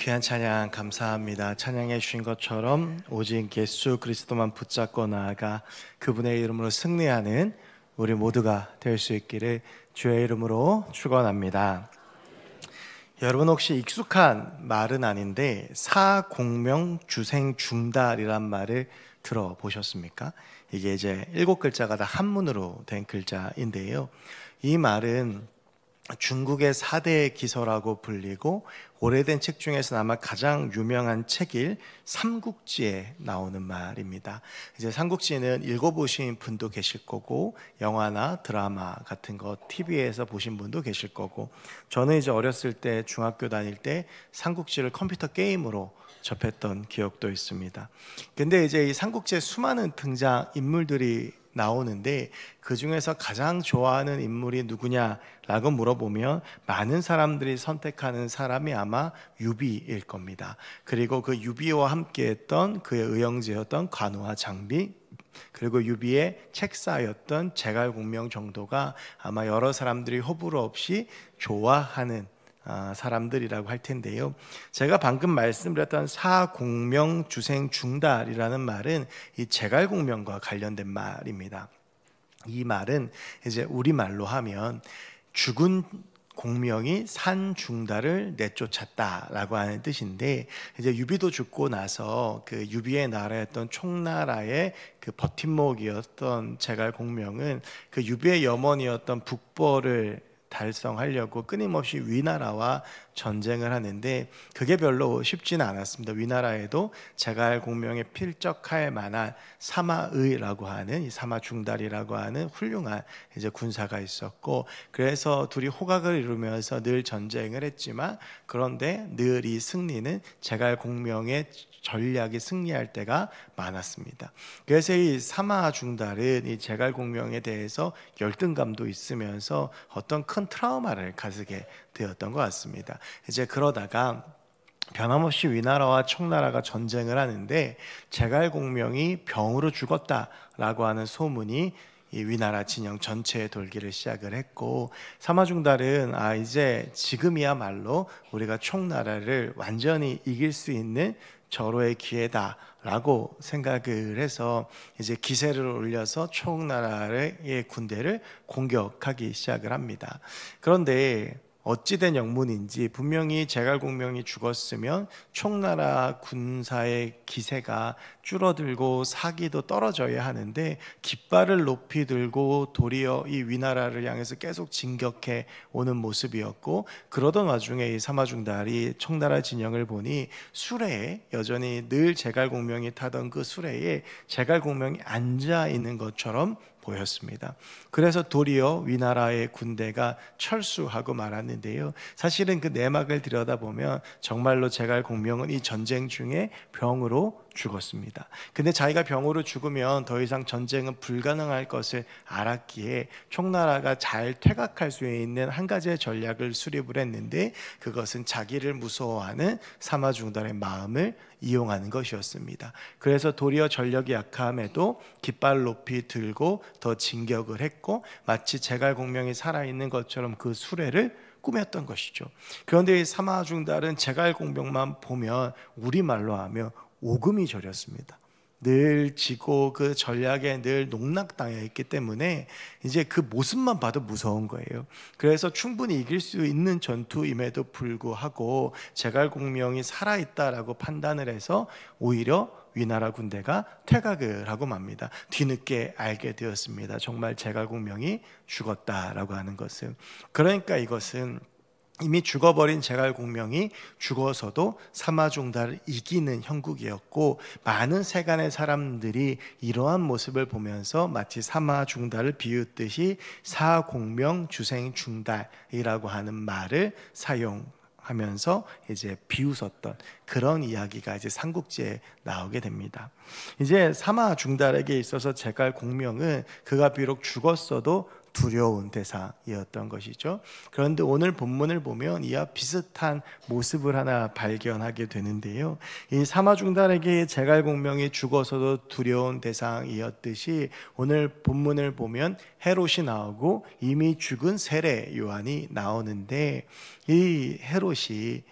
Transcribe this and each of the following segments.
귀한 찬양 감사합니다. 찬양해 주신 것처럼 오직 예수 그리스도만 붙잡고 나아가 그분의 이름으로 승리하는 우리 모두가 될 수 있기를 주의 이름으로 축원합니다. 여러분 혹시 익숙한 말은 아닌데 사공명주생중달이란 말을 들어보셨습니까? 이게 이제 7글자가 다 한문으로 된 글자인데요. 이 말은 중국의 4대 기서라고 불리고 오래된 책 중에서 아마 가장 유명한 책일 삼국지에 나오는 말입니다. 이제 삼국지는 읽어보신 분도 계실 거고 영화나 드라마 같은 거 TV에서 보신 분도 계실 거고 저는 이제 어렸을 때 중학교 다닐 때 삼국지를 컴퓨터 게임으로 접했던 기억도 있습니다. 근데 이제 이 삼국지에 수많은 등장 인물들이 나오는데 그 중에서 가장 좋아하는 인물이 누구냐라고 물어보면 많은 사람들이 선택하는 사람이 아마 유비일 겁니다. 그리고 그 유비와 함께했던 그의 의형제였던 관우와 장비, 그리고 유비의 책사였던 제갈공명 정도가 아마 여러 사람들이 호불호 없이 좋아하는 사람들이라고 할 텐데요. 제가 방금 말씀드렸던 사공명주생중달이라는 말은 이 제갈공명과 관련된 말입니다. 이 말은 이제 우리말로 하면 죽은 공명이 산 중달을 내쫓았다라고 하는 뜻인데, 이제 유비도 죽고 나서 그 유비의 나라였던 총나라의 그 버팀목이었던 제갈공명은 그 유비의 염원이었던 북벌을 달성하려고 끊임없이 위나라와 전쟁을 하는데 그게 별로 쉽지는 않았습니다. 위나라에도 제갈공명에 필적할 만한 사마의라고 하는 이 사마중달이라고 하는 훌륭한 이제 군사가 있었고, 그래서 둘이 호각을 이루면서 늘 전쟁을 했지만 그런데 늘 이 승리는 제갈공명의 전략이 승리할 때가 많았습니다. 그래서 이 사마중달은 이 제갈공명에 대해서 열등감도 있으면서 어떤 큰 트라우마를 가지게 되었던 것 같습니다. 이제 그러다가 변함없이 위나라와 청나라가 전쟁을 하는데 제갈공명이 병으로 죽었다라고 하는 소문이 이 위나라 진영 전체에 돌기를 시작을 했고, 사마중달은 이제 지금이야말로 우리가 총나라를 완전히 이길 수 있는 절호의 기회다라고 생각을 해서 이제 기세를 올려서 총나라의 군대를 공격하기 시작을 합니다. 그런데 어찌된 영문인지 분명히 제갈공명이 죽었으면 총나라 군사의 기세가 줄어들고 사기도 떨어져야 하는데 깃발을 높이 들고 도리어 이 위나라를 향해서 계속 진격해 오는 모습이었고, 그러던 와중에 이 사마중달이 총나라 진영을 보니 수레에 여전히 늘 제갈공명이 타던 그 수레에 제갈공명이 앉아 있는 것처럼 보였습니다. 그래서 도리어 위나라의 군대가 철수하고 말았는데요. 사실은 그 내막을 들여다보면 정말로 제갈공명은 이 전쟁 중에 병으로 죽었습니다. 근데 자기가 병으로 죽으면 더 이상 전쟁은 불가능할 것을 알았기에 총나라가 잘 퇴각할 수 있는 한 가지의 전략을 수립을 했는데 그것은 자기를 무서워하는 사마중달의 마음을 이용하는 것이었습니다. 그래서 도리어 전력이 약함에도 깃발 높이 들고 더 진격을 했고 마치 제갈공명이 살아있는 것처럼 그 수레를 꾸몄던 것이죠. 그런데 이 사마중달은 제갈공명만 보면 우리말로 하면 오금이 저렸습니다. 늘 지고 그 전략에 늘 농락당해 있기 때문에 이제 그 모습만 봐도 무서운 거예요. 그래서 충분히 이길 수 있는 전투임에도 불구하고 제갈공명이 살아있다라고 판단을 해서 오히려 위나라 군대가 퇴각을 하고 맙니다. 뒤늦게 알게 되었습니다. 정말 제갈공명이 죽었다라고 하는 것은. 그러니까 이것은 이미 죽어버린 제갈공명이 죽어서도 사마중달을 이기는 형국이었고, 많은 세간의 사람들이 이러한 모습을 보면서 마치 사마중달을 비웃듯이 사공명주생중달이라고 하는 말을 사용하면서 이제 비웃었던 그런 이야기가 이제 삼국지에 나오게 됩니다. 이제 사마중달에게 있어서 제갈공명은 그가 비록 죽었어도 두려운 대상이었던 것이죠. 그런데 오늘 본문을 보면 이와 비슷한 모습을 하나 발견하게 되는데요. 이 사마중달에게 제갈공명이 죽어서도 두려운 대상이었듯이 오늘 본문을 보면 헤롯이 나오고 이미 죽은 세례 요한이 나오는데 이 헤롯이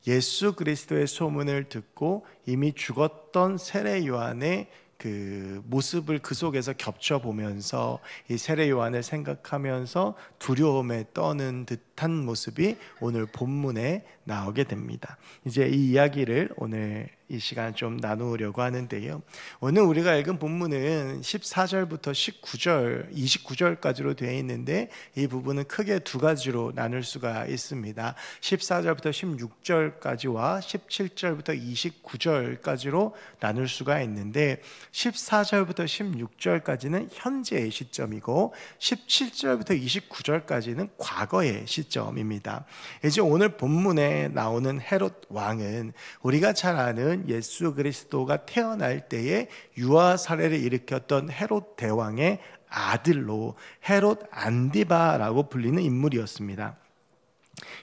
예수 그리스도의 소문을 듣고 이미 죽었던 세례 요한의 그 모습을 그 속에서 겹쳐보면서 이 세례 요한을 생각하면서 두려움에 떠는 듯한 모습이 오늘 본문에 나오게 됩니다. 이제 이 이야기를 오늘 이 시간 좀 나누려고 하는데요. 오늘 우리가 읽은 본문은 14절부터 19절, 29절까지로 되어 있는데 이 부분은 크게 두 가지로 나눌 수가 있습니다. 14절부터 16절까지와 17절부터 29절까지로 나눌 수가 있는데 14절부터 16절까지는 현재의 시점이고 17절부터 29절까지는 과거의 시점입니다. 이제 오늘 본문에 나오는 헤롯 왕은 우리가 잘 아는 예수 그리스도가 태어날 때에 유아 사례를 일으켰던 헤롯 대왕의 아들로 헤롯 안디바라고 불리는 인물이었습니다.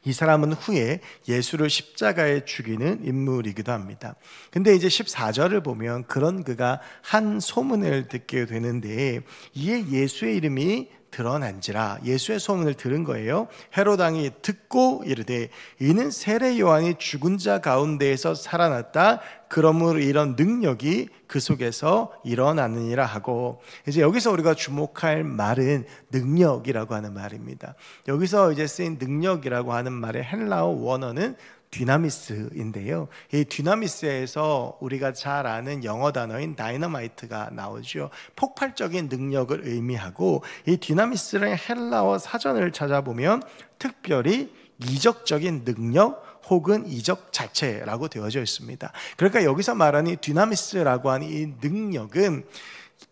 이 사람은 후에 예수를 십자가에 죽이는 인물이기도 합니다. 근데 이제 14절을 보면 그런 그가 한 소문을 듣게 되는데 이에 예수의 이름이 드러난지라, 예수의 소문을 들은 거예요. 헤롯 왕이 듣고 이르되 이는 세례 요한이 죽은 자 가운데에서 살아났다. 그러므로 이런 능력이 그 속에서 일어나느니라 하고, 이제 여기서 우리가 주목할 말은 능력이라고 하는 말입니다. 여기서 이제 쓰인 능력이라고 하는 말의 헬라어 원어는 디나미스인데요. 이 디나미스에서 우리가 잘 아는 영어 단어인 다이너마이트가 나오죠. 폭발적인 능력을 의미하고, 이 디나미스를 헬라어 사전을 찾아보면 특별히 이적적인 능력 혹은 이적 자체라고 되어져 있습니다. 그러니까 여기서 말하는 디나미스라고 하는 이 능력은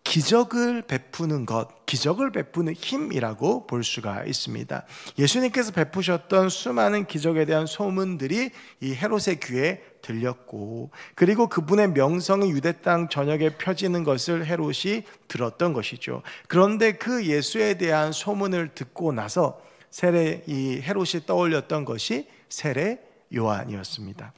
기적을 베푸는 것, 기적을 베푸는 힘이라고 볼 수가 있습니다. 예수님께서 베푸셨던 수많은 기적에 대한 소문들이 이 헤롯의 귀에 들렸고, 그리고 그분의 명성이 유대 땅 전역에 펴지는 것을 헤롯이 들었던 것이죠. 그런데 그 예수에 대한 소문을 듣고 나서 이 헤롯이 떠올렸던 것이 세례 요한이었습니다.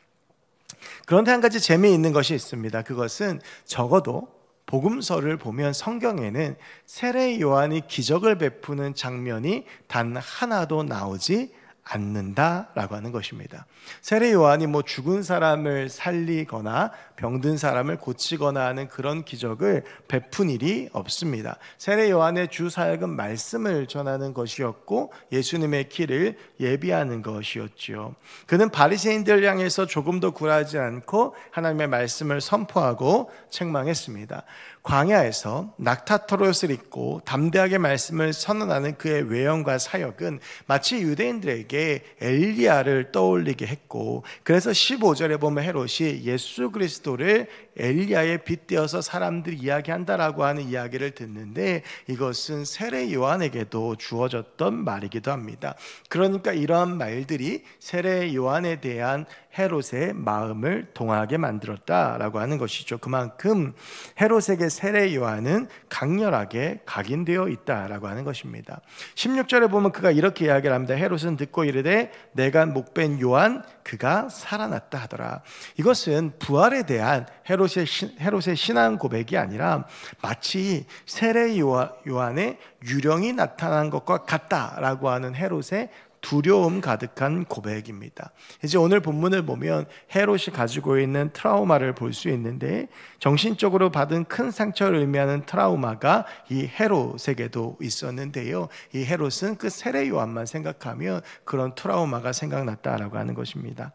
그런데 한 가지 재미있는 것이 있습니다. 그것은 적어도 복음서를 보면 성경에는 세례 요한이 기적을 베푸는 장면이 단 하나도 나오지 않는다라고 하는 것입니다. 세례 요한이 죽은 사람을 살리거나 병든 사람을 고치거나 하는 그런 기적을 베푼 일이 없습니다. 세례 요한의 주 사역은 말씀을 전하는 것이었고 예수님의 길을 예비하는 것이었죠. 그는 바리새인들 향해서 조금도 굴하지 않고 하나님의 말씀을 선포하고 책망했습니다. 광야에서 낙타털옷을 입고 담대하게 말씀을 선언하는 그의 외형과 사역은 마치 유대인들에게 엘리야를 떠올리게 했고, 그래서 15절에 보면 헤롯이 예수 그리스도를 엘리야에 빗대어서 사람들이 이야기한다라고 하는 이야기를 듣는데 이것은 세례 요한에게도 주어졌던 말이기도 합니다. 그러니까 이러한 말들이 세례 요한에 대한 헤롯의 마음을 동하게 만들었다라고 하는 것이죠. 그만큼 헤롯에게 세례 요한은 강렬하게 각인되어 있다라고 하는 것입니다. 16절에 보면 그가 이렇게 이야기를 합니다. 헤롯은 듣고 이르되 내가 목벤 요한 그가 살아났다 하더라. 이것은 부활에 대한 헤롯의 신앙 고백이 아니라 마치 세례 요한의 유령이 나타난 것과 같다라고 하는 헤롯의 두려움 가득한 고백입니다. 이제 오늘 본문을 보면 헤롯이 가지고 있는 트라우마를 볼 수 있는데 정신적으로 받은 큰 상처를 의미하는 트라우마가 이 헤롯에게도 있었는데요. 이 헤롯은 그 세례 요한만 생각하면 그런 트라우마가 생각났다라고 하는 것입니다.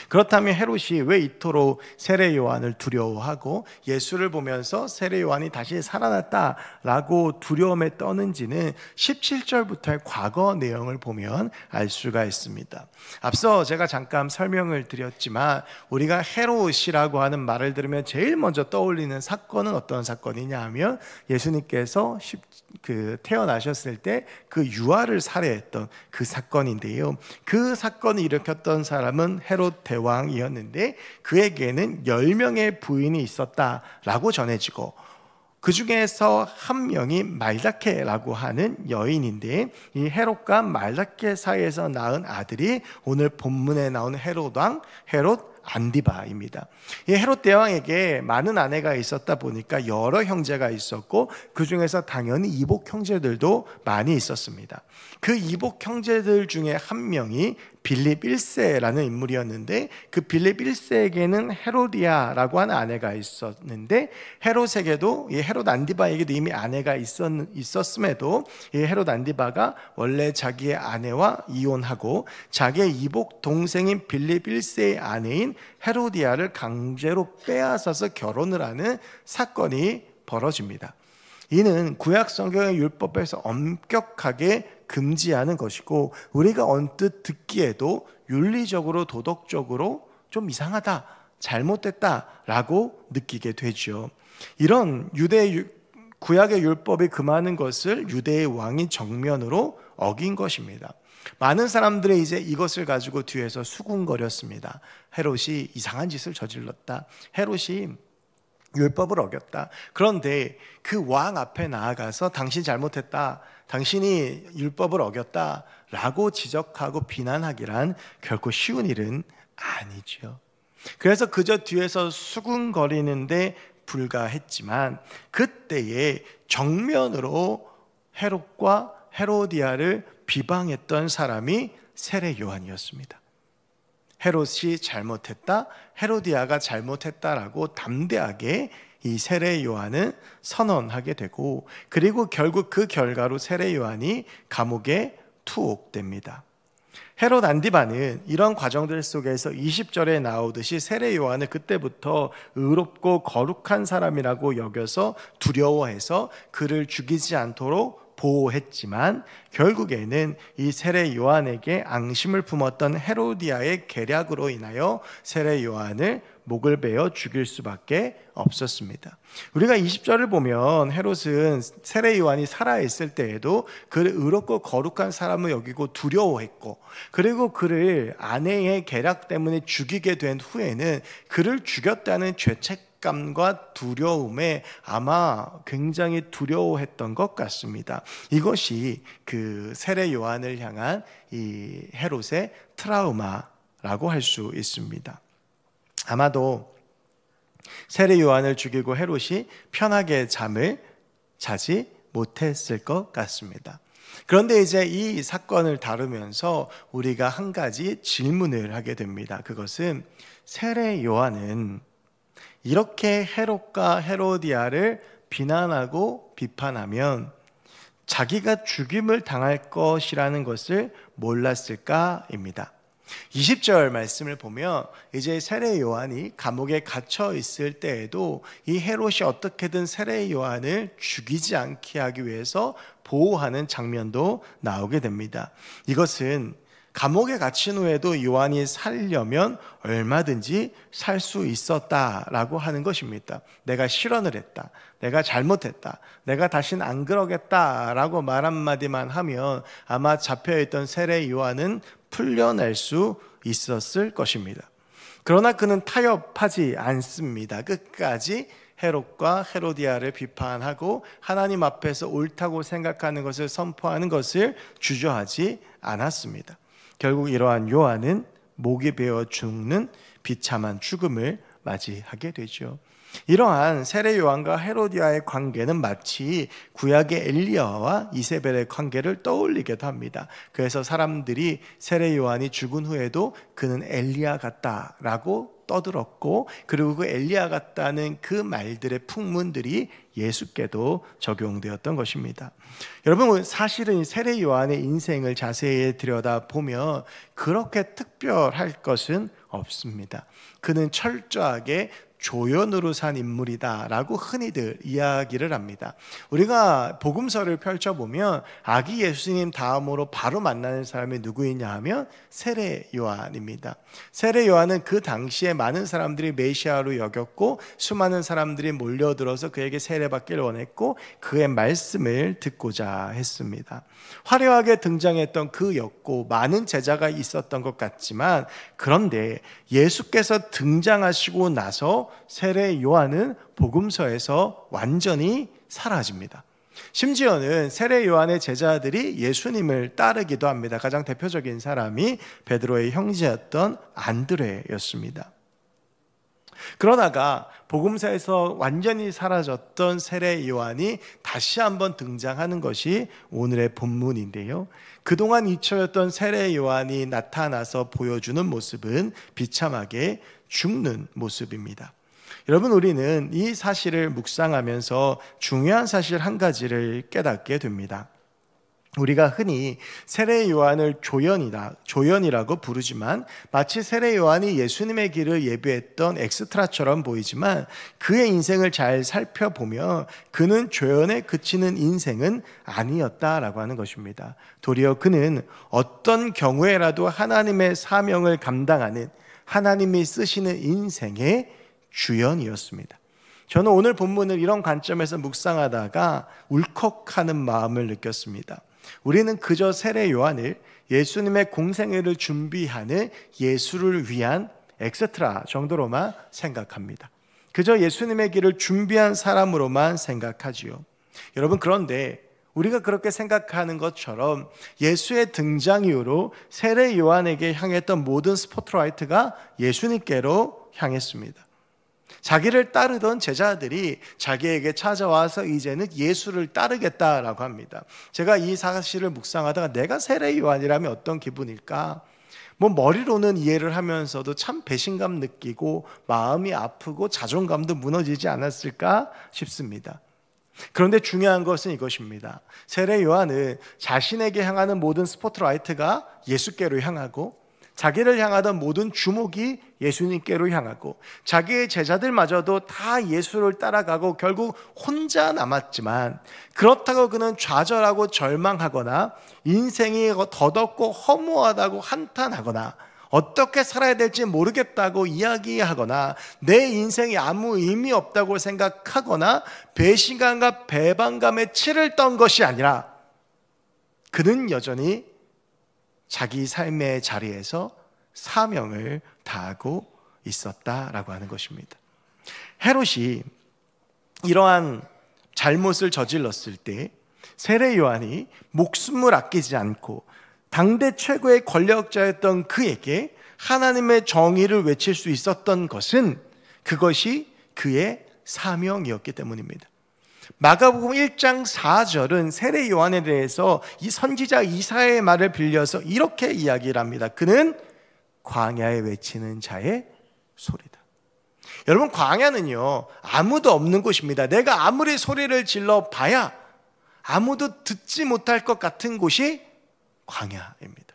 그렇다면 헤롯이 왜 이토록 세례 요한을 두려워하고 예수를 보면서 세례 요한이 다시 살아났다라고 두려움에 떠는지는 17절부터의 과거 내용을 보면 알 수가 있습니다. 앞서 제가 잠깐 설명을 드렸지만 우리가 헤롯이라고 하는 말을 들으면 제일 먼저 떠올리는 사건은 어떤 사건이냐 하면 예수님께서 태어나셨을 때 그 유아를 살해했던 그 사건인데요. 그 사건을 일으켰던 사람은 헤롯 대왕이었는데 그에게는 10명의 부인이 있었다라고 전해지고 그 중에서 한 명이 말다케라고 하는 여인인데 이 헤롯과 말다케 사이에서 낳은 아들이 오늘 본문에 나오는 헤롯 왕 헤롯 안디바입니다. 이 헤롯 대왕에게 많은 아내가 있었다 보니까 여러 형제가 있었고 그 중에서 당연히 이복 형제들도 많이 있었습니다. 그 이복 형제들 중에 한 명이 빌립 1세라는 인물이었는데, 그 빌립 1세에게는 헤로디아라고 하는 아내가 있었는데, 헤롯에게도, 이 헤롯 안디바에게도 이미 아내가 있었음에도 이 헤롯 안디바가 원래 자기의 아내와 이혼하고 자기의 이복 동생인 빌립 1세의 아내인 헤로디아를 강제로 빼앗아서 결혼을 하는 사건이 벌어집니다. 이는 구약 성경의 율법에서 엄격하게 금지하는 것이고, 우리가 언뜻 듣기에도 윤리적으로 도덕적으로 좀 이상하다, 잘못됐다라고 느끼게 되죠. 이런 구약의 율법이 금하는 것을 유대의 왕이 정면으로 어긴 것입니다. 많은 사람들이 이제 이것을 가지고 뒤에서 수군거렸습니다. 헤롯이 이상한 짓을 저질렀다, 헤롯이 율법을 어겼다. 그런데 그 왕 앞에 나아가서 당신 잘못했다, 당신이 율법을 어겼다 라고 지적하고 비난하기란 결코 쉬운 일은 아니죠. 그래서 그저 뒤에서 수군거리는데 불과했지만, 그때에 정면으로 헤롯과 헤로디아를 비방했던 사람이 세례 요한이었습니다. 헤롯이 잘못했다, 헤로디아가 잘못했다라고 담대하게 이 세례 요한은 선언하게 되고, 그리고 결국 그 결과로 세례 요한이 감옥에 투옥됩니다. 헤롯 안디바는 이런 과정들 속에서 20절에 나오듯이 세례 요한을 그때부터 의롭고 거룩한 사람이라고 여겨서 두려워해서 그를 죽이지 않도록 보호했지만, 결국에는 이 세례 요한에게 앙심을 품었던 헤로디아의 계략으로 인하여 세례 요한을 목을 베어 죽일 수밖에 없었습니다. 우리가 20절을 보면 헤롯은 세례 요한이 살아있을 때에도 그를 의롭고 거룩한 사람을 여기고 두려워했고, 그리고 그를 아내의 계략 때문에 죽이게 된 후에는 그를 죽였다는 죄책감과 두려움에 아마 굉장히 두려워했던 것 같습니다. 이것이 그 세례 요한을 향한 이 헤롯의 트라우마라고 할 수 있습니다. 아마도 세례 요한을 죽이고 헤롯이 편하게 잠을 자지 못했을 것 같습니다. 그런데 이제 이 사건을 다루면서 우리가 한 가지 질문을 하게 됩니다. 그것은 세례 요한은 이렇게 헤롯과 헤로디아를 비난하고 비판하면 자기가 죽임을 당할 것이라는 것을 몰랐을까입니다. 20절 말씀을 보면 이제 세례 요한이 감옥에 갇혀 있을 때에도 이 헤롯이 어떻게든 세례 요한을 죽이지 않게 하기 위해서 보호하는 장면도 나오게 됩니다. 이것은 감옥에 갇힌 후에도 요한이 살려면 얼마든지 살 수 있었다라고 하는 것입니다. 내가 실언을 했다, 내가 잘못했다, 내가 다신 안 그러겠다라고 말 한마디만 하면 아마 잡혀있던 세례 요한은 풀려날 수 있었을 것입니다. 그러나 그는 타협하지 않습니다. 끝까지 헤롯과 헤로디아를 비판하고 하나님 앞에서 옳다고 생각하는 것을 선포하는 것을 주저하지 않았습니다. 결국 이러한 요한은 목이 베어 죽는 비참한 죽음을 맞이하게 되죠. 이러한 세례 요한과 헤로디아의 관계는 마치 구약의 엘리야와 이세벨의 관계를 떠올리기도 합니다. 그래서 사람들이 세례 요한이 죽은 후에도 그는 엘리야 같다라고 떠들었고, 그리고 그 엘리야 같다는 그 말들의 풍문들이 예수께도 적용되었던 것입니다. 여러분, 사실은 세례 요한의 인생을 자세히 들여다보면 그렇게 특별할 것은 없습니다. 그는 철저하게 조연으로 산 인물이다라고 흔히들 이야기를 합니다. 우리가 복음서를 펼쳐보면 아기 예수님 다음으로 바로 만나는 사람이 누구이냐 하면 세례 요한입니다. 세례 요한은 그 당시에 많은 사람들이 메시아로 여겼고 수많은 사람들이 몰려들어서 그에게 세례받기를 원했고 그의 말씀을 듣고자 했습니다. 화려하게 등장했던 그였고 많은 제자가 있었던 것 같지만, 그런데 예수께서 등장하시고 나서 세례 요한은 복음서에서 완전히 사라집니다. 심지어는 세례 요한의 제자들이 예수님을 따르기도 합니다. 가장 대표적인 사람이 베드로의 형제였던 안드레였습니다. 그러다가 복음서에서 완전히 사라졌던 세례 요한이 다시 한번 등장하는 것이 오늘의 본문인데요. 그동안 잊혀졌던 세례 요한이 나타나서 보여주는 모습은 비참하게 죽는 모습입니다. 여러분, 우리는 이 사실을 묵상하면서 중요한 사실 한 가지를 깨닫게 됩니다. 우리가 흔히 세례 요한을 조연이라고 부르지만 마치 세례 요한이 예수님의 길을 예비했던 엑스트라처럼 보이지만 그의 인생을 잘 살펴보면 그는 조연에 그치는 인생은 아니었다라고 하는 것입니다. 도리어 그는 어떤 경우에라도 하나님의 사명을 감당하는, 하나님이 쓰시는 인생의 주연이었습니다. 저는 오늘 본문을 이런 관점에서 묵상하다가 울컥하는 마음을 느꼈습니다. 우리는 그저 세례 요한을 예수님의 공생애를 준비하는 예수를 위한 엑스트라 정도로만 생각합니다. 그저 예수님의 길을 준비한 사람으로만 생각하지요. 여러분, 그런데 우리가 그렇게 생각하는 것처럼 예수의 등장 이후로 세례 요한에게 향했던 모든 스포트라이트가 예수님께로 향했습니다. 자기를 따르던 제자들이 자기에게 찾아와서 이제는 예수를 따르겠다라고 합니다. 제가 이 사실을 묵상하다가 내가 세례 요한이라면 어떤 기분일까? 머리로는 이해를 하면서도 참 배신감 느끼고 마음이 아프고 자존감도 무너지지 않았을까 싶습니다. 그런데 중요한 것은 이것입니다. 세례 요한은 자신에게 향하는 모든 스포트라이트가 예수께로 향하고 자기를 향하던 모든 주목이 예수님께로 향하고 자기의 제자들마저도 다 예수를 따라가고 결국 혼자 남았지만, 그렇다고 그는 좌절하고 절망하거나 인생이 더덥고 허무하다고 한탄하거나 어떻게 살아야 될지 모르겠다고 이야기하거나 내 인생이 아무 의미 없다고 생각하거나 배신감과 배반감에 치를 떤 것이 아니라 그는 여전히 자기 삶의 자리에서 사명을 다하고 있었다라고 하는 것입니다. 헤롯이 이러한 잘못을 저질렀을 때 세례 요한이 목숨을 아끼지 않고 당대 최고의 권력자였던 그에게 하나님의 정의를 외칠 수 있었던 것은 그것이 그의 사명이었기 때문입니다. 마가복음 1장 4절은 세례 요한에 대해서 이 선지자 이사야의 말을 빌려서 이렇게 이야기를 합니다. 그는 광야에 외치는 자의 소리다. 여러분, 광야는요 아무도 없는 곳입니다. 내가 아무리 소리를 질러 봐야 아무도 듣지 못할 것 같은 곳이 광야입니다.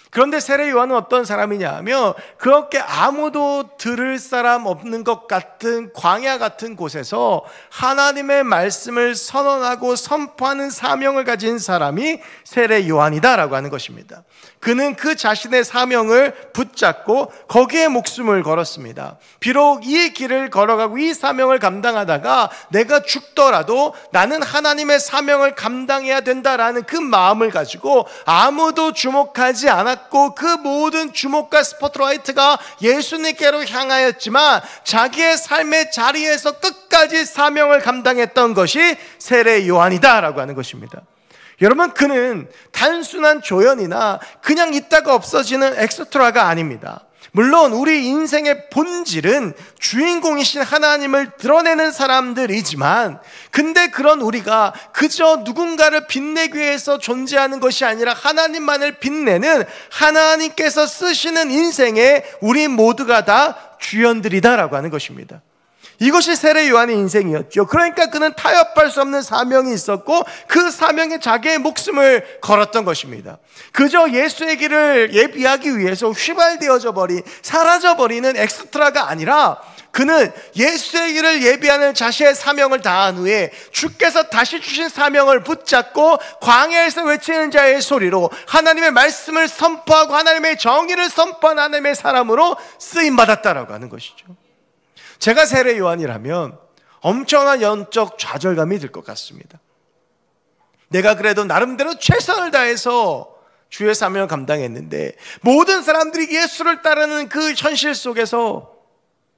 그런데 세례 요한은 어떤 사람이냐 하면 그렇게 아무도 들을 사람 없는 것 같은 광야 같은 곳에서 하나님의 말씀을 선언하고 선포하는 사명을 가진 사람이 세례 요한이다라고 하는 것입니다. 그는 그 자신의 사명을 붙잡고 거기에 목숨을 걸었습니다. 비록 이 길을 걸어가고 이 사명을 감당하다가 내가 죽더라도 나는 하나님의 사명을 감당해야 된다라는 그 마음을 가지고 아무도 주목하지 않았고 그 모든 주목과 스포트라이트가 예수님께로 향하였지만 자기의 삶의 자리에서 끝까지 사명을 감당했던 것이 세례 요한이다라고 하는 것입니다. 여러분, 그는 단순한 조연이나 그냥 있다가 없어지는 엑스트라가 아닙니다. 물론 우리 인생의 본질은 주인공이신 하나님을 드러내는 사람들이지만, 근데 그런 우리가 그저 누군가를 빛내기 위해서 존재하는 것이 아니라 하나님만을 빛내는 하나님께서 쓰시는 인생에 우리 모두가 다 주연들이다라고 하는 것입니다. 이것이 세례 요한의 인생이었죠. 그러니까 그는 타협할 수 없는 사명이 있었고 그 사명에 자기의 목숨을 걸었던 것입니다. 그저 예수의 길을 예비하기 위해서 휘발되어져 버린, 사라져버리는 엑스트라가 아니라 그는 예수의 길을 예비하는 자신의 사명을 다한 후에 주께서 다시 주신 사명을 붙잡고 광야에서 외치는 자의 소리로 하나님의 말씀을 선포하고 하나님의 정의를 선포한 하나님의 사람으로 쓰임받았다라고 하는 것이죠. 제가 세례 요한이라면 엄청난 영적 좌절감이 들 것 같습니다. 내가 그래도 나름대로 최선을 다해서 주의 사명을 감당했는데 모든 사람들이 예수를 따르는 그 현실 속에서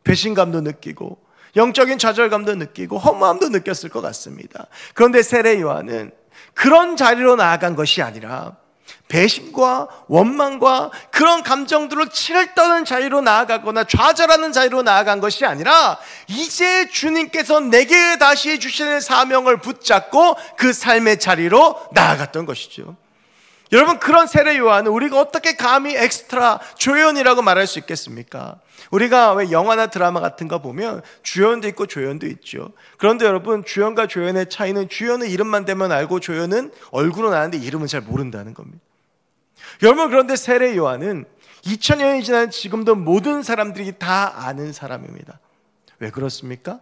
배신감도 느끼고 영적인 좌절감도 느끼고 허무함도 느꼈을 것 같습니다. 그런데 세례 요한은 그런 자리로 나아간 것이 아니라 배신과 원망과 그런 감정들로 치를 떠는 자리로 나아가거나 좌절하는 자리로 나아간 것이 아니라 이제 주님께서 내게 다시 주시는 사명을 붙잡고 그 삶의 자리로 나아갔던 것이죠. 여러분, 그런 세례 요한은 우리가 어떻게 감히 엑스트라 조연이라고 말할 수 있겠습니까? 우리가 왜 영화나 드라마 같은 거 보면 주연도 있고 조연도 있죠. 그런데 여러분, 주연과 조연의 차이는 주연은 이름만 대면 알고 조연은 얼굴은 아는데 이름은 잘 모른다는 겁니다. 여러분, 그런데 세례 요한은 2000년이 지난 지금도 모든 사람들이 다 아는 사람입니다. 왜 그렇습니까?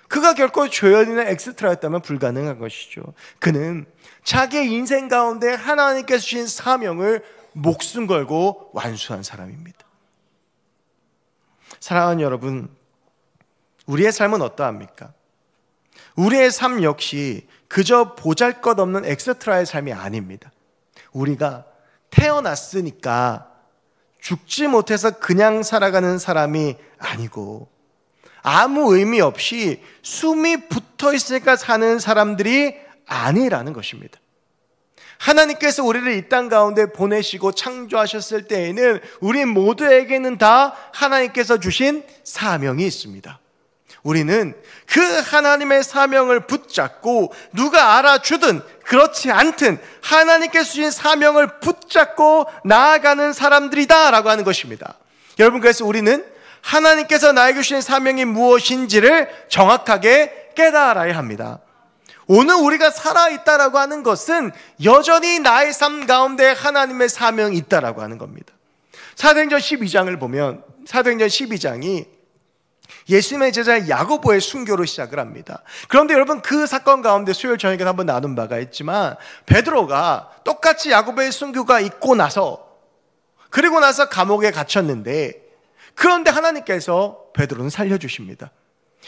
그가 결코 조연이나 엑스트라였다면 불가능한 것이죠. 그는 자기의 인생 가운데 하나님께서 주신 사명을 목숨 걸고 완수한 사람입니다. 사랑하는 여러분, 우리의 삶은 어떠합니까? 우리의 삶 역시 그저 보잘것없는 엑스트라의 삶이 아닙니다. 우리가 태어났으니까 죽지 못해서 그냥 살아가는 사람이 아니고 아무 의미 없이 숨이 붙어 있으니까 사는 사람들이 아니라는 것입니다. 하나님께서 우리를 이 땅 가운데 보내시고 창조하셨을 때에는 우리 모두에게는 다 하나님께서 주신 사명이 있습니다. 우리는 그 하나님의 사명을 붙잡고 누가 알아주든 그렇지 않든 하나님께서 주신 사명을 붙잡고 나아가는 사람들이다라고 하는 것입니다. 여러분, 그래서 우리는 하나님께서 나에게 주신 사명이 무엇인지를 정확하게 깨달아야 합니다. 오늘 우리가 살아있다라고 하는 것은 여전히 나의 삶 가운데 하나님의 사명이 있다라고 하는 겁니다. 사도행전 12장을 보면 사도행전 12장이 예수님의 제자 야고보의 순교로 시작을 합니다. 그런데 여러분, 그 사건 가운데 수요일 저녁에 한번 나눈 바가 있지만 베드로가 똑같이 야고보의 순교가 있고 나서 그리고 나서 감옥에 갇혔는데, 그런데 하나님께서 베드로는 살려주십니다.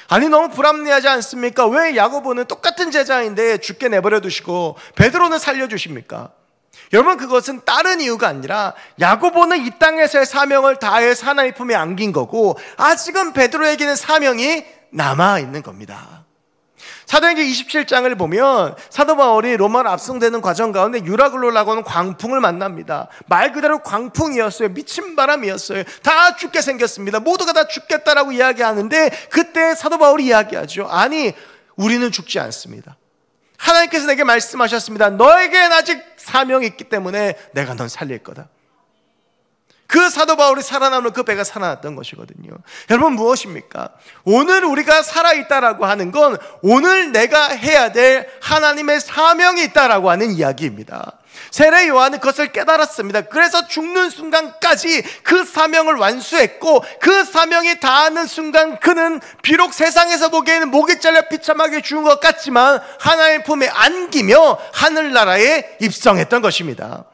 아니, 너무 불합리하지 않습니까? 왜 야고보는 똑같은 제자인데 죽게 내버려 두시고 베드로는 살려주십니까? 여러분, 그것은 다른 이유가 아니라 야고보는 이 땅에서의 사명을 다해서 하나님 품에 안긴 거고 아직은 베드로에게는 사명이 남아있는 겁니다. 사도행전 27장을 보면 사도 바울이 로마로 압송되는 과정 가운데 유라굴로라고 하는 광풍을 만납니다. 말 그대로 광풍이었어요. 미친 바람이었어요. 다 죽게 생겼습니다. 모두가 다 죽겠다라고 이야기하는데 그때 사도 바울이 이야기하죠. 아니, 우리는 죽지 않습니다. 하나님께서 내게 말씀하셨습니다. 너에겐 아직 사명이 있기 때문에 내가 넌 살릴 거다. 그 사도 바울이 살아남은 그 배가 살아났던 것이거든요. 여러분, 무엇입니까? 오늘 우리가 살아있다라고 하는 건 오늘 내가 해야 될 하나님의 사명이 있다라고 하는 이야기입니다. 세례 요한은 그것을 깨달았습니다. 그래서 죽는 순간까지 그 사명을 완수했고 그 사명이 다하는 순간 그는 비록 세상에서 보기에는 목이 잘려 비참하게 죽은 것 같지만 하나님의 품에 안기며 하늘나라에 입성했던 것입니다.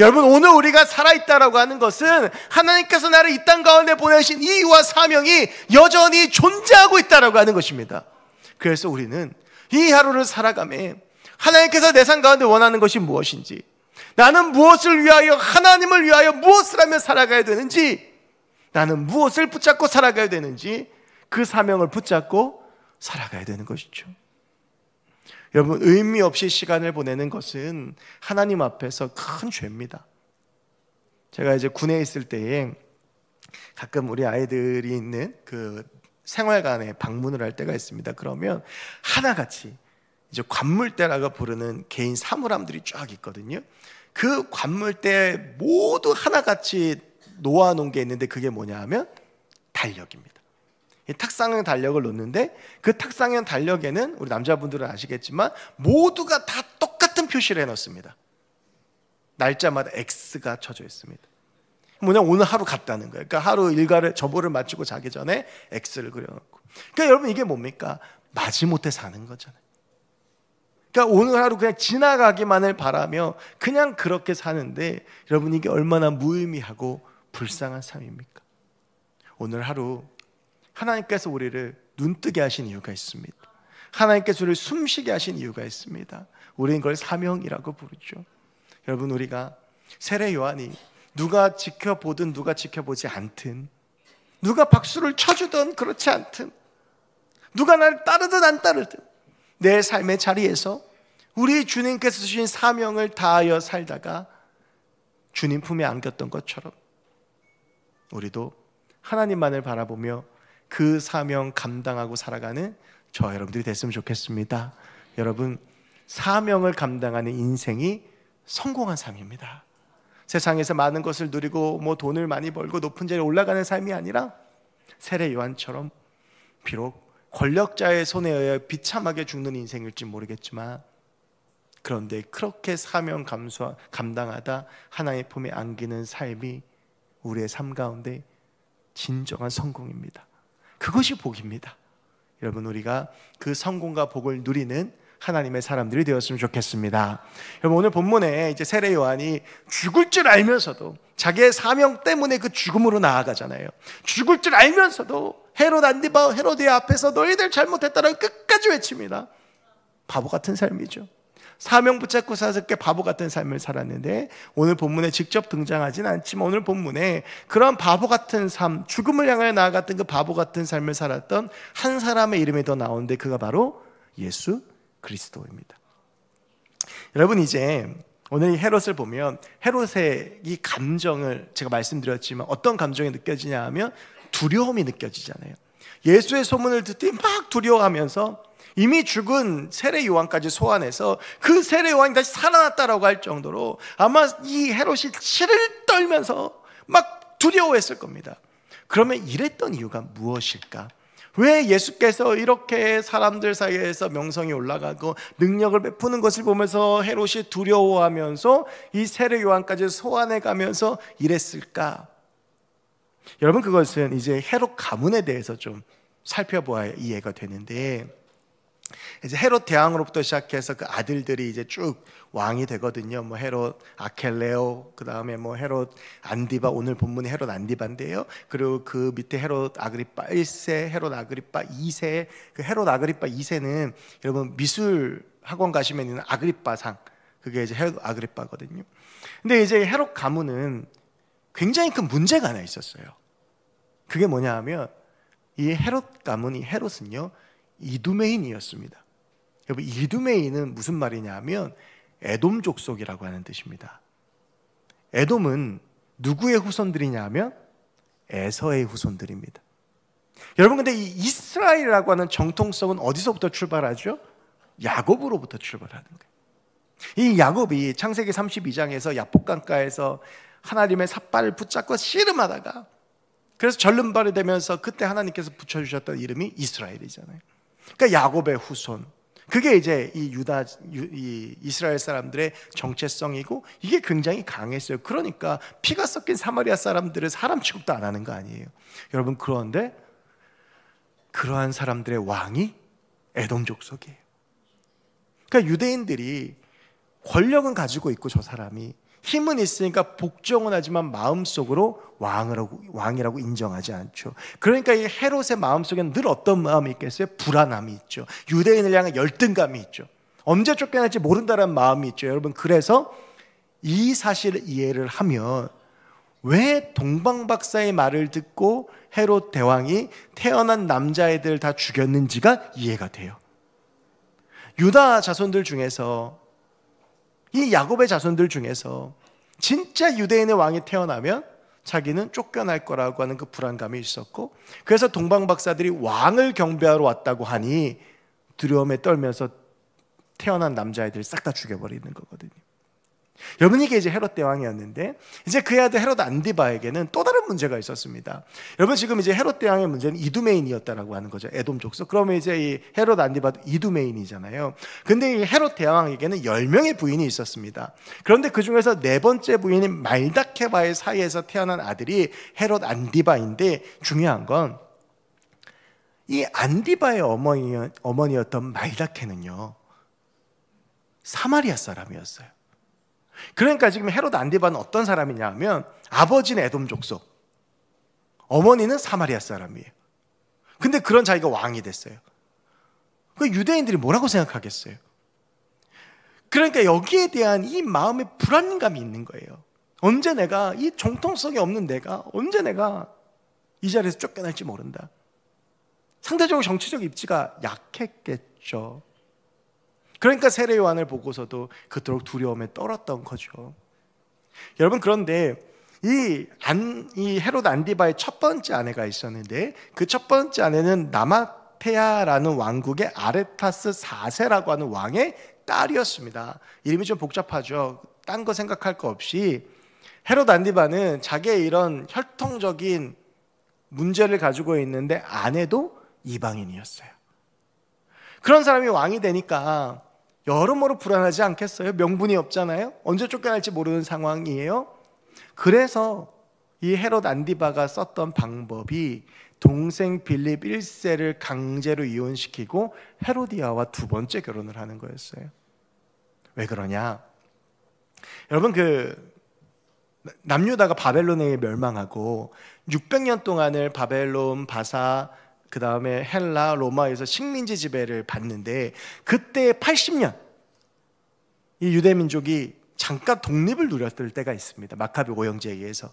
여러분, 오늘 우리가 살아있다라고 하는 것은 하나님께서 나를 이 땅 가운데 보내신 이유와 사명이 여전히 존재하고 있다라고 하는 것입니다. 그래서 우리는 이 하루를 살아가며 하나님께서 내 삶 가운데 원하는 것이 무엇인지, 나는 무엇을 위하여, 하나님을 위하여 무엇을 하며 살아가야 되는지, 나는 무엇을 붙잡고 살아가야 되는지 그 사명을 붙잡고 살아가야 되는 것이죠. 여러분, 의미 없이 시간을 보내는 것은 하나님 앞에서 큰 죄입니다. 제가 이제 군에 있을 때에 가끔 우리 아이들이 있는 그 생활관에 방문을 할 때가 있습니다. 그러면 하나같이 이제 관물대라고 부르는 개인 사물함들이 쫙 있거든요. 그 관물대 모두 하나같이 놓아놓은 게 있는데 그게 뭐냐 하면 달력입니다. 이 탁상형 달력을 놓는데 그 탁상형 달력에는 우리 남자분들은 아시겠지만 모두가 다 똑같은 표시를 해놓습니다. 날짜마다 X가 쳐져 있습니다. 뭐냐, 오늘 하루 갔다는 거예요. 그러니까 하루 일과를 저보를 마치고 자기 전에 X를 그려놓고. 그러니까 여러분, 이게 뭡니까? 마지못해 사는 거잖아요. 그러니까 오늘 하루 그냥 지나가기만을 바라며 그냥 그렇게 사는데 여러분, 이게 얼마나 무의미하고 불쌍한 삶입니까? 오늘 하루 하나님께서 우리를 눈뜨게 하신 이유가 있습니다. 하나님께서 우리를 숨쉬게 하신 이유가 있습니다. 우리는 그걸 사명이라고 부르죠. 여러분, 우리가 세례 요한이 누가 지켜보든 누가 지켜보지 않든, 누가 박수를 쳐주든 그렇지 않든, 누가 나를 따르든 안 따르든 내 삶의 자리에서 우리 주님께서 주신 사명을 다하여 살다가 주님 품에 안겼던 것처럼 우리도 하나님만을 바라보며 그 사명 감당하고 살아가는 저 여러분들이 됐으면 좋겠습니다. 여러분, 사명을 감당하는 인생이 성공한 삶입니다. 세상에서 많은 것을 누리고 돈을 많이 벌고 높은 자리에 올라가는 삶이 아니라 세례 요한처럼 비록 권력자의 손에 의해 비참하게 죽는 인생일지 모르겠지만, 그런데 그렇게 사명 감당하다 하나님의 품에 안기는 삶이 우리의 삶 가운데 진정한 성공입니다. 그것이 복입니다. 여러분, 우리가 그 성공과 복을 누리는 하나님의 사람들이 되었으면 좋겠습니다. 여러분, 오늘 본문에 이제 세례 요한이 죽을 줄 알면서도 자기의 사명 때문에 그 죽음으로 나아가잖아요. 죽을 줄 알면서도 헤롯 안디바 헤로디아 앞에서 너희들 잘못했다라고 끝까지 외칩니다. 바보 같은 삶이죠. 사명 붙잡고 사서 꽤 바보 같은 삶을 살았는데, 오늘 본문에 직접 등장하진 않지만 오늘 본문에 그런 바보 같은 삶, 죽음을 향하여 나아갔던 그 바보 같은 삶을 살았던 한 사람의 이름이 더 나오는데, 그가 바로 예수 그리스도입니다. 여러분, 이제 오늘 이 헤롯을 보면 헤롯의 이 감정을 제가 말씀드렸지만 어떤 감정이 느껴지냐 하면 두려움이 느껴지잖아요. 예수의 소문을 듣더니 막 두려워하면서 이미 죽은 세례 요한까지 소환해서 그 세례 요한이 다시 살아났다라고 할 정도로 아마 이 헤롯이 치를 떨면서 막 두려워했을 겁니다. 그러면 이랬던 이유가 무엇일까? 왜 예수께서 이렇게 사람들 사이에서 명성이 올라가고 능력을 베푸는 것을 보면서 헤롯이 두려워하면서 이 세례 요한까지 소환해 가면서 이랬을까? 여러분, 그것은 이제 헤롯 가문에 대해서 좀 살펴보아야 이해가 되는데, 이제 헤롯 대왕으로부터 시작해서 그 아들들이 이제 쭉 왕이 되거든요. 헤롯 아켈레오, 그 다음에 헤롯 안디바, 오늘 본문이 헤롯 안디바인데요. 그리고 그 밑에 헤롯 아그리파 1세, 헤롯 아그리파 2세. 그 헤롯 아그리파 2세는 여러분 미술 학원 가시면 있는 아그리파상, 그게 이제 헤롯 아그리파거든요. 근데 이제 헤롯 가문은 굉장히 큰 문제가 하나 있었어요. 그게 뭐냐 하면 이 헤롯 가문이, 헤롯은요 이두메인이었습니다. 여러분, 이두메인은 무슨 말이냐 하면 에돔 족속이라고 하는 뜻입니다. 에돔은 누구의 후손들이냐 하면 에서의 후손들입니다. 여러분, 근데 이 이스라엘이라고 하는 정통성은 어디서부터 출발하죠? 야곱으로부터 출발하는 거예요. 이 야곱이 창세기 32장에서 야복강가에서 하나님의 삿발을 붙잡고 씨름하다가 그래서 절름발이 되면서 그때 하나님께서 붙여주셨던 이름이 이스라엘이잖아요. 그러니까 야곱의 후손, 그게 이제 이 이스라엘 사람들의 정체성이고, 이게 굉장히 강했어요. 그러니까 피가 섞인 사마리아 사람들을 사람 취급도 안 하는 거 아니에요, 여러분. 그런데 그러한 사람들의 왕이 에돔 족속이에요. 그러니까 유대인들이 권력은 가지고 있고 저 사람이 힘은 있으니까 복종은 하지만 마음속으로 왕이라고 인정하지 않죠. 그러니까 이 헤롯의 마음속에는 늘 어떤 마음이 있겠어요? 불안함이 있죠. 유대인을 향한 열등감이 있죠. 언제 쫓겨날지 모른다는 마음이 있죠. 여러분, 그래서 이 사실을 이해를 하면 왜 동방박사의 말을 듣고 헤롯 대왕이 태어난 남자애들 다 죽였는지가 이해가 돼요. 유다 자손들 중에서, 이 야곱의 자손들 중에서 진짜 유대인의 왕이 태어나면 자기는 쫓겨날 거라고 하는 그 불안감이 있었고, 그래서 동방박사들이 왕을 경배하러 왔다고 하니 두려움에 떨면서 태어난 남자애들 싹 다 죽여버리는 거거든요. 여러분, 이게 이제 헤롯 대왕이었는데, 이제 그의 아들 헤롯 안디바에게는 또 다른 문제가 있었습니다. 여러분, 지금 이제 헤롯 대왕의 문제는 이두메인이었다라고 하는 거죠. 에돔 족속. 그러면 이제 이 헤롯 안디바도 이두메인이잖아요. 근데 이 헤롯 대왕에게는 10명의 부인이 있었습니다. 그런데 그 중에서 네 번째 부인인 말다케바의 사이에서 태어난 아들이 헤롯 안디바인데, 중요한 건 이 안디바의 어머니였던 말다케는요 사마리아 사람이었어요. 그러니까 지금 헤롯 안디바는 어떤 사람이냐 하면 아버지는 에돔 족속, 어머니는 사마리아 사람이에요. 근데 그런 자기가 왕이 됐어요. 그 유대인들이 뭐라고 생각하겠어요? 그러니까 여기에 대한 이 마음의 불안감이 있는 거예요. 언제 내가, 이 정통성이 없는 내가 언제 내가 이 자리에서 쫓겨날지 모른다. 상대적으로 정치적 입지가 약했겠죠. 그러니까 세례 요한을 보고서도 그토록 두려움에 떨었던 거죠. 여러분, 그런데 이 헤롯 안디바의 첫 번째 아내가 있었는데, 그 첫 번째 아내는 나마테아라는 왕국의 아레타스 4세라고 하는 왕의 딸이었습니다. 이름이 좀 복잡하죠. 딴 거 생각할 거 없이 헤롯 안디바는 자기의 이런 혈통적인 문제를 가지고 있는데 아내도 이방인이었어요. 그런 사람이 왕이 되니까 여러모로 불안하지 않겠어요? 명분이 없잖아요. 언제 쫓겨날지 모르는 상황이에요. 그래서 이 헤롯 안디바가 썼던 방법이 동생 빌립 1세를 강제로 이혼시키고 헤로디아와 두 번째 결혼을 하는 거였어요. 왜 그러냐? 여러분, 남유다가 바벨론에 멸망하고 600년 동안을 바벨론, 바사, 그 다음에 헬라, 로마에서 식민지 지배를 받는데, 그때 80년 이 유대민족이 잠깐 독립을 누렸을 때가 있습니다. 마카비 오형제에 의해서.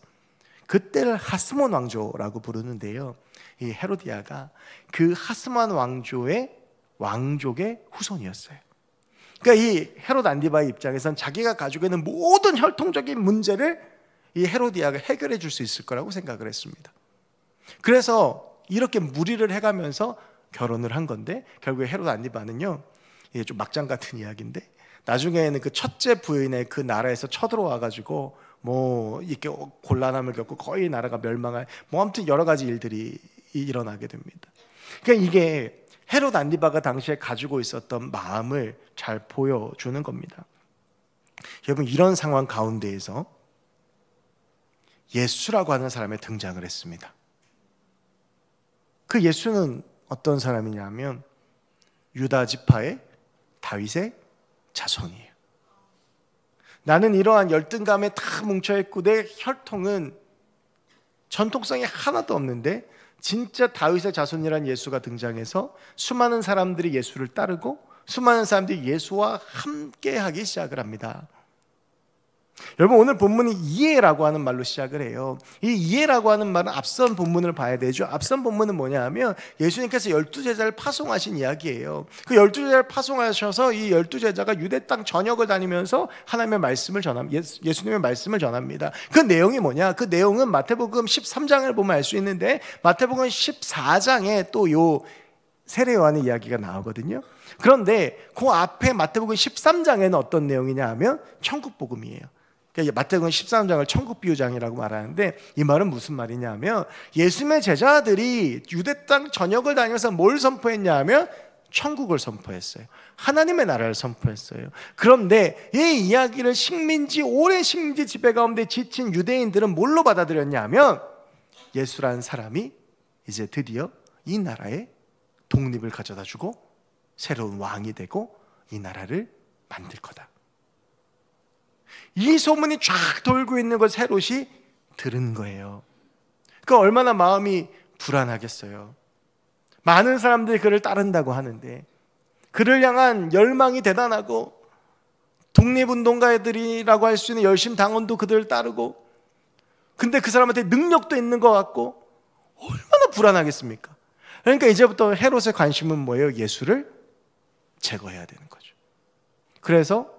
그때를 하스몬 왕조라고 부르는데요, 이 헤로디아가 그 하스몬 왕족의 후손이었어요. 그러니까 이 헤롯 안디바의 입장에선 자기가 가지고 있는 모든 혈통적인 문제를 이 헤로디아가 해결해 줄 수 있을 거라고 생각을 했습니다. 그래서 이렇게 무리를 해가면서 결혼을 한 건데, 결국에 헤롯 안디바는요, 이게 좀 막장 같은 이야기인데, 나중에는 그 첫째 부인의 그 나라에서 쳐들어와가지고 뭐 이렇게 곤란함을 겪고 거의 나라가 멸망할, 뭐 아무튼 여러 가지 일들이 일어나게 됩니다. 그러니까 이게 헤롯 안디바가 당시에 가지고 있었던 마음을 잘 보여주는 겁니다. 여러분, 이런 상황 가운데에서 예수라고 하는 사람이 등장을 했습니다. 그 예수는 어떤 사람이냐면 유다 지파의 다윗의 자손이에요. 나는 이러한 열등감에 다 뭉쳐있고 내 혈통은 전통성이 하나도 없는데, 진짜 다윗의 자손이란 예수가 등장해서 수많은 사람들이 예수를 따르고 수많은 사람들이 예수와 함께하기 시작을 합니다. 여러분, 오늘 본문이 이해라고 하는 말로 시작을 해요. 이 이해라고 하는 말은 앞선 본문을 봐야 되죠. 앞선 본문은 뭐냐 하면 예수님께서 12제자를 파송하신 이야기예요. 그 12제자를 파송하셔서 이 12제자가 유대 땅 전역을 다니면서 하나님의 말씀을 예수님의 말씀을 전합니다. 그 내용이 뭐냐? 그 내용은 마태복음 13장을 보면 알 수 있는데, 마태복음 14장에 또 요 세례 요한의 이야기가 나오거든요. 그런데 그 앞에 마태복음 13장에는 어떤 내용이냐 하면 천국 복음이에요. 마태복음 13장을 천국 비유장이라고 말하는데, 이 말은 무슨 말이냐 하면 예수님의 제자들이 유대 땅 전역을 다니면서 뭘 선포했냐 하면 천국을 선포했어요. 하나님의 나라를 선포했어요. 그런데 이 이야기를 오랜 식민지 지배 가운데 지친 유대인들은 뭘로 받아들였냐 하면 예수라는 사람이 이제 드디어 이 나라에 독립을 가져다 주고 새로운 왕이 되고 이 나라를 만들 거다. 이 소문이 쫙 돌고 있는 걸 헤롯이 들은 거예요. 그러니까 얼마나 마음이 불안하겠어요. 많은 사람들이 그를 따른다고 하는데, 그를 향한 열망이 대단하고 독립운동가들이라고 할 수 있는 열심 당원도 그들을 따르고, 근데 그 사람한테 능력도 있는 것 같고 얼마나 불안하겠습니까? 그러니까 이제부터 헤롯의 관심은 뭐예요? 예수를 제거해야 되는 거죠. 그래서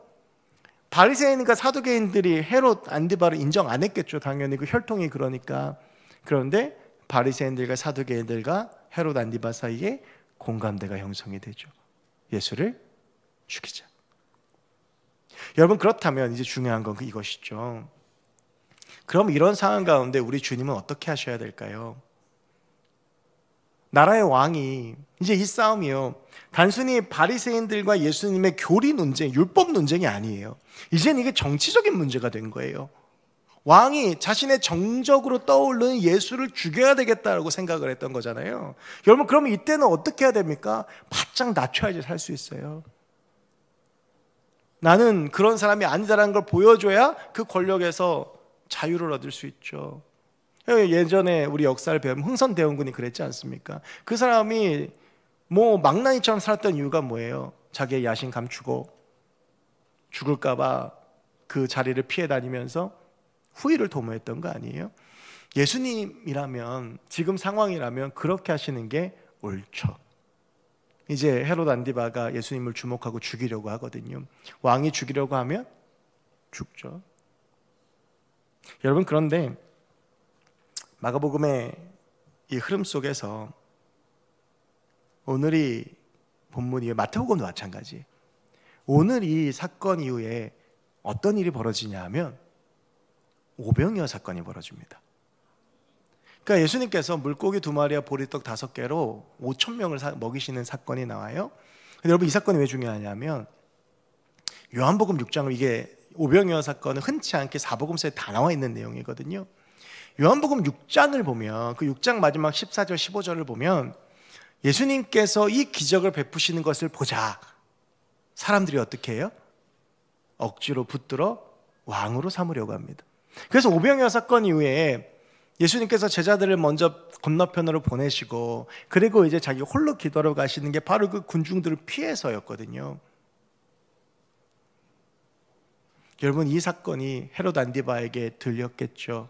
바리새인과 사두개인들이 헤롯 안디바를 인정 안 했겠죠. 당연히 그 혈통이 그러니까. 그런데 바리새인들과 사두개인들과 헤롯 안디바 사이에 공감대가 형성이 되죠. 예수를 죽이자. 여러분, 그렇다면 이제 중요한 건 이것이죠. 그럼 이런 상황 가운데 우리 주님은 어떻게 하셔야 될까요? 나라의 왕이 이제 이 싸움이요, 단순히 바리새인들과 예수님의 교리 논쟁, 율법 논쟁이 아니에요. 이제는 이게 정치적인 문제가 된 거예요. 왕이 자신의 정적으로 떠오르는 예수를 죽여야 되겠다라고 생각을 했던 거잖아요. 여러분, 그러면 이때는 어떻게 해야 됩니까? 바짝 낮춰야지 살 수 있어요. 나는 그런 사람이 아니다라는 걸 보여줘야 그 권력에서 자유를 얻을 수 있죠. 예전에 우리 역사를 배우면 흥선대원군이 그랬지 않습니까? 그 사람이 뭐 망나니처럼 살았던 이유가 뭐예요? 자기의 야심 감추고 죽을까봐 그 자리를 피해 다니면서 후위를 도모했던 거 아니에요? 예수님이라면, 지금 상황이라면 그렇게 하시는 게 옳죠. 이제 헤롯 안디바가 예수님을 주목하고 죽이려고 하거든요. 왕이 죽이려고 하면 죽죠. 여러분, 그런데 마가복음의 이 흐름 속에서 오늘이 본문이 마태복음도 마찬가지. 오늘 이 사건 이후에 어떤 일이 벌어지냐 하면 오병이어 사건이 벌어집니다. 그러니까 예수님께서 물고기 2마리와 보리떡 5개로 5,000명을 먹이시는 사건이 나와요. 근데 여러분, 이 사건이 왜 중요하냐면 요한복음 6장을, 이게 오병이어 사건은 흔치 않게 사복음서에 다 나와 있는 내용이거든요. 요한복음 6장을 보면, 그 6장 마지막 14절 15절을 보면 예수님께서 이 기적을 베푸시는 것을 보자 사람들이 어떻게 해요? 억지로 붙들어 왕으로 삼으려고 합니다. 그래서 오병이어 사건 이후에 예수님께서 제자들을 먼저 건너편으로 보내시고, 그리고 이제 자기 홀로 기도하러 가시는 게 바로 그 군중들을 피해서였거든요. 여러분, 이 사건이 헤롯 안디바에게 들렸겠죠.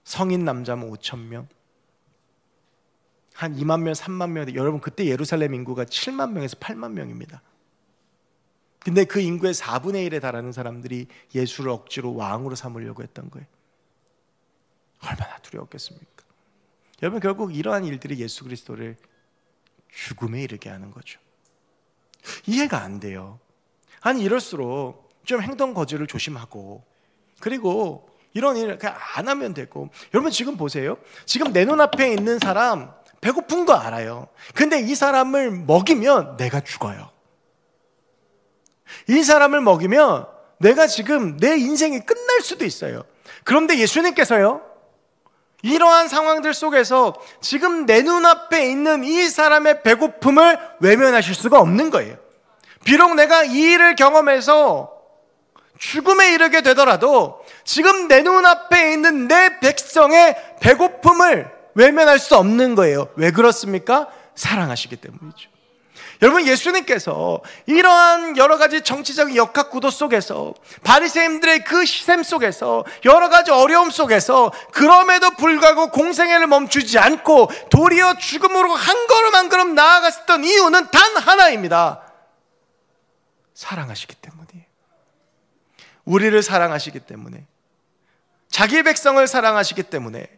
성인 남자면 5,000명, 한 2만 명, 3만 명. 여러분, 그때 예루살렘 인구가 7만 명에서 8만 명입니다. 근데 그 인구의 4분의 1에 달하는 사람들이 예수를 억지로 왕으로 삼으려고 했던 거예요. 얼마나 두려웠겠습니까? 여러분, 결국 이러한 일들이 예수 그리스도를 죽음에 이르게 하는 거죠. 이해가 안 돼요. 아니, 이럴수록 좀 행동 거지를 조심하고, 그리고 이런 일을 그냥 안 하면 되고. 여러분, 지금 보세요. 지금 내 눈앞에 있는 사람 배고픈 거 알아요. 근데 이 사람을 먹이면 내가 죽어요. 이 사람을 먹이면 내가 지금 내 인생이 끝날 수도 있어요. 그런데 예수님께서요, 이러한 상황들 속에서 지금 내 눈앞에 있는 이 사람의 배고픔을 외면하실 수가 없는 거예요. 비록 내가 이 일을 경험해서 죽음에 이르게 되더라도 지금 내 눈앞에 있는 내 백성의 배고픔을 외면할 수 없는 거예요. 왜 그렇습니까? 사랑하시기 때문이죠. 여러분, 예수님께서 이러한 여러 가지 정치적 역학 구도 속에서, 바리새인들의 그 시샘 속에서, 여러 가지 어려움 속에서, 그럼에도 불구하고 공생애를 멈추지 않고 도리어 죽음으로 한 걸음 한 걸음 나아갔었던 이유는 단 하나입니다. 사랑하시기 때문이에요. 우리를 사랑하시기 때문에, 자기 백성을 사랑하시기 때문에,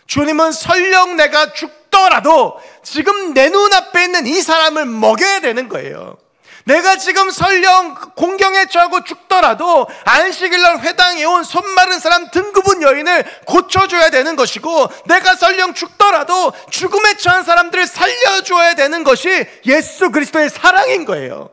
주님은 설령 내가 죽더라도 지금 내 눈앞에 있는 이 사람을 먹여야 되는 거예요. 내가 지금 설령 공경에 처하고 죽더라도 안식일날 회당에 온 손마른 사람 등급은 여인을 고쳐줘야 되는 것이고, 내가 설령 죽더라도 죽음에 처한 사람들을 살려줘야 되는 것이 예수 그리스도의 사랑인 거예요.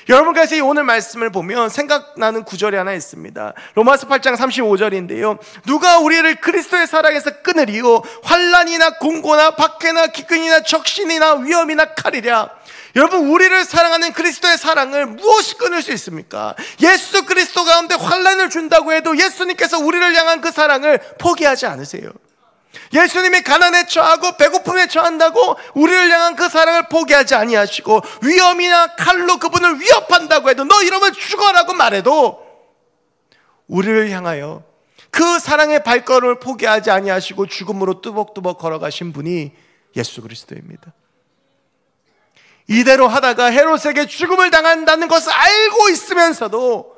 여러분, 그래서 이 오늘 말씀을 보면 생각나는 구절이 하나 있습니다. 로마서 8장 35절인데요 누가 우리를 그리스도의 사랑에서 끊으리요? 환난이나 공고나 박해나 기근이나 적신이나 위험이나 칼이랴. 여러분, 우리를 사랑하는 그리스도의 사랑을 무엇이 끊을 수 있습니까? 예수 그리스도 가운데 환난을 준다고 해도 예수님께서 우리를 향한 그 사랑을 포기하지 않으세요. 예수님이 가난에 처하고 배고픔에 처한다고 우리를 향한 그 사랑을 포기하지 아니하시고, 위험이나 칼로 그분을 위협한다고 해도 너 이러면 죽어라고 말해도 우리를 향하여 그 사랑의 발걸음을 포기하지 아니하시고 죽음으로 뚜벅뚜벅 걸어가신 분이 예수 그리스도입니다. 이대로 하다가 헤롯에게 죽음을 당한다는 것을 알고 있으면서도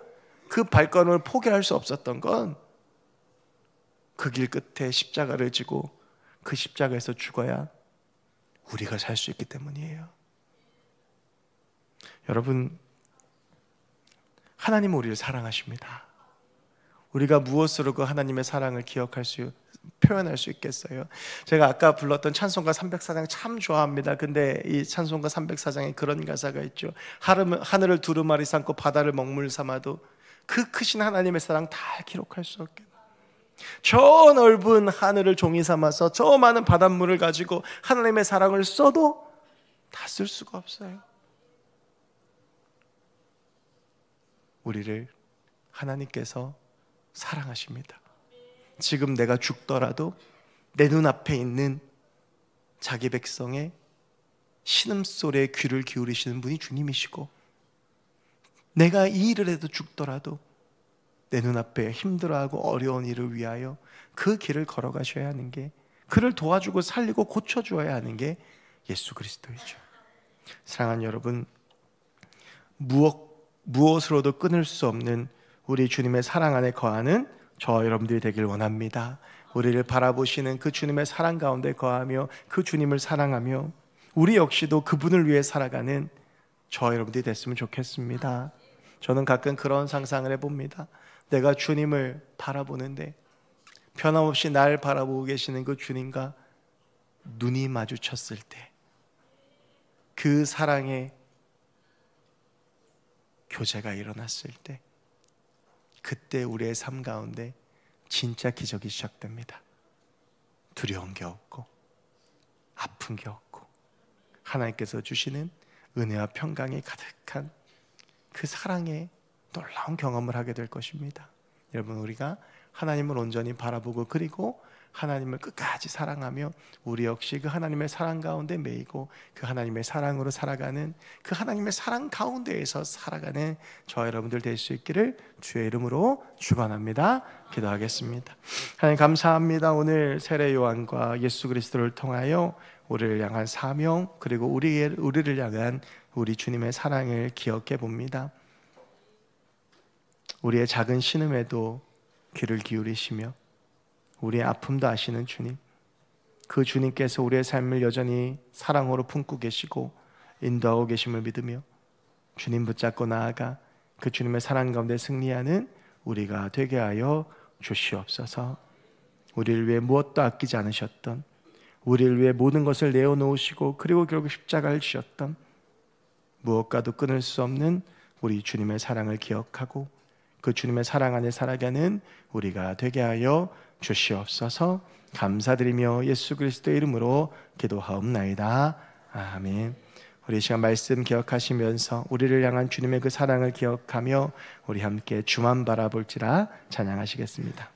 그 발걸음을 포기할 수 없었던 건 그 길 끝에 십자가를 지고 그 십자가에서 죽어야 우리가 살 수 있기 때문이에요. 여러분, 하나님은 우리를 사랑하십니다. 우리가 무엇으로 그 하나님의 사랑을 표현할 수 있겠어요? 제가 아까 불렀던 찬송가 304장 참 좋아합니다. 근데 이 찬송가 304장에 그런 가사가 있죠. 하늘을 두루마리 삼고 바다를 먹물 삼아도 그 크신 하나님의 사랑 다 기록할 수 없게, 저 넓은 하늘을 종이 삼아서 저 많은 바닷물을 가지고 하나님의 사랑을 써도 다 쓸 수가 없어요. 우리를 하나님께서 사랑하십니다. 지금 내가 죽더라도 내 눈앞에 있는 자기 백성의 신음소리에 귀를 기울이시는 분이 주님이시고, 내가 이 일을 해도 죽더라도 내 눈앞에 힘들어하고 어려운 일을 위하여 그 길을 걸어가셔야 하는 게, 그를 도와주고 살리고 고쳐주어야 하는 게 예수 그리스도이죠. 사랑하는 여러분, 무엇으로도 끊을 수 없는 우리 주님의 사랑 안에 거하는 저 여러분들이 되길 원합니다. 우리를 바라보시는 그 주님의 사랑 가운데 거하며 그 주님을 사랑하며 우리 역시도 그분을 위해 살아가는 저 여러분들이 됐으면 좋겠습니다. 저는 가끔 그런 상상을 해봅니다. 내가 주님을 바라보는데 변함없이 날 바라보고 계시는 그 주님과 눈이 마주쳤을 때 그 사랑의 교제가 일어났을 때 그때 우리의 삶 가운데 진짜 기적이 시작됩니다. 두려운 게 없고 아픈 게 없고 하나님께서 주시는 은혜와 평강이 가득한 그 사랑의 놀라운 경험을 하게 될 것입니다. 여러분, 우리가 하나님을 온전히 바라보고 그리고 하나님을 끝까지 사랑하며 우리 역시 그 하나님의 사랑 가운데 매이고 그 하나님의 사랑으로 살아가는 그 하나님의 사랑 가운데에서 살아가는 저 여러분들 될 수 있기를 주의 이름으로 축원합니다. 기도하겠습니다. 하나님 감사합니다. 오늘 세례 요한과 예수 그리스도를 통하여 우리를 향한 사명 그리고 우리를 향한 우리 주님의 사랑을 기억해 봅니다. 우리의 작은 신음에도 귀를 기울이시며 우리의 아픔도 아시는 주님, 그 주님께서 우리의 삶을 여전히 사랑으로 품고 계시고 인도하고 계심을 믿으며 주님 붙잡고 나아가 그 주님의 사랑 가운데 승리하는 우리가 되게 하여 주시옵소서. 우리를 위해 무엇도 아끼지 않으셨던, 우리를 위해 모든 것을 내어놓으시고 그리고 결국 십자가를 지셨던 무엇과도 끊을 수 없는 우리 주님의 사랑을 기억하고 그 주님의 사랑 안에 살아가는 우리가 되게 하여 주시옵소서. 감사드리며 예수 그리스도의 이름으로 기도하옵나이다. 아멘. 우리 시간 말씀 기억하시면서 우리를 향한 주님의 그 사랑을 기억하며 우리 함께 주만 바라볼지라 찬양하시겠습니다.